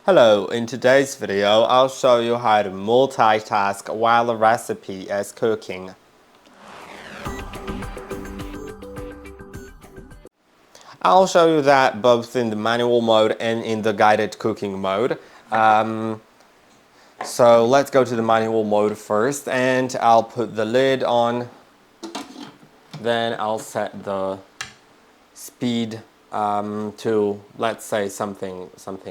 Hello, in today's video I'll show you how to multitask while a recipe is cooking. I'll show you that both in the manual mode and in the guided cooking mode. So let's go to the manual mode first, and I'll put the lid on. Then I'll set the speed to, let's say, something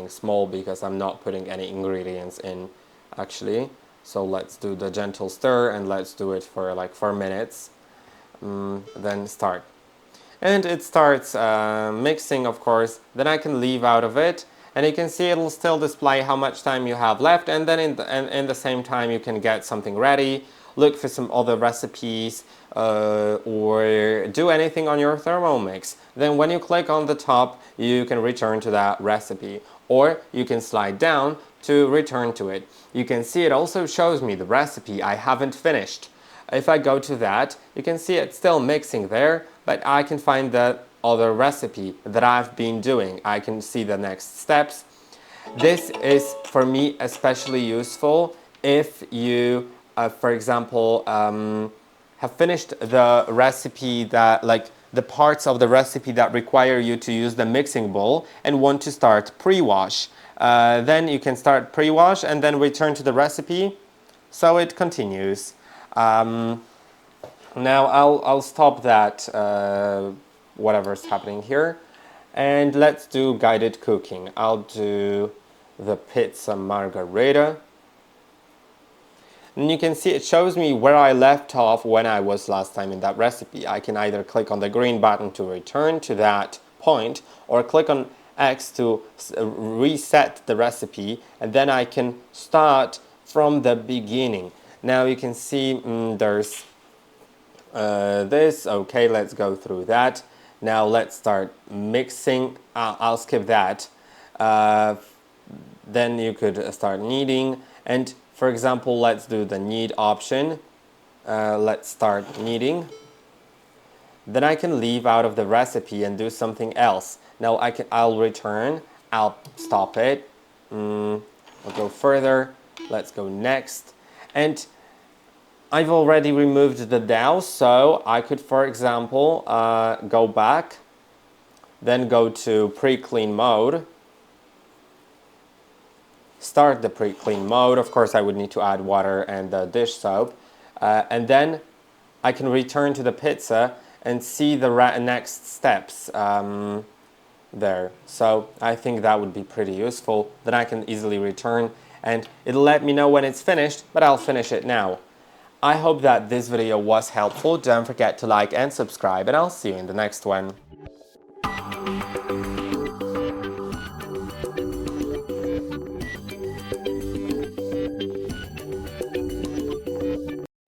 small, because I'm not putting any ingredients in actually. So let's do the gentle stir, and let's do it for like 4 minutes. Then start. And it starts mixing, of course. Then I can leave out of it, and you can see it'll still display how much time you have left, and then in the same time you can get something ready, look for some other recipes, or do anything on your Thermomix. Then when you click on the top, you can return to that recipe, or you can slide down to return to it. You can see it also shows me the recipe I haven't finished. If I go to that, you can see it's still mixing there, but I can find the other recipe that I've been doing. I can see the next steps. This is for me especially useful if you, for example, have finished the recipe that, like, the parts of the recipe that require you to use the mixing bowl and want to start pre-wash. Then you can start pre-wash and then return to the recipe, so it continues. Now I'll stop that whatever's happening here, and let's do guided cooking. I'll do the pizza margherita, and you can see it shows me where I left off when I was last time in that recipe. I can either click on the green button to return to that point, or click on X to reset the recipe, and then I can start from the beginning. Now you can see there's this. Okay, let's go through that. Now let's start mixing. I'll skip that. Then you could start kneading, and for example, let's do the knead option. Let's start kneading. Then I can leave out of the recipe and do something else. Now I'll return. I'll stop it. I'll go further. Let's go next. And I've already removed the dough, so I could, for example, go back, then go to pre-clean mode, start the pre-clean mode. Of course, I would need to add water and the dish soap, and then I can return to the pizza and see the next steps there. So I think that would be pretty useful. Then I can easily return, and it'll let me know when it's finished, but I'll finish it now. I hope that this video was helpful. Don't forget to like and subscribe, and I'll see you in the next one.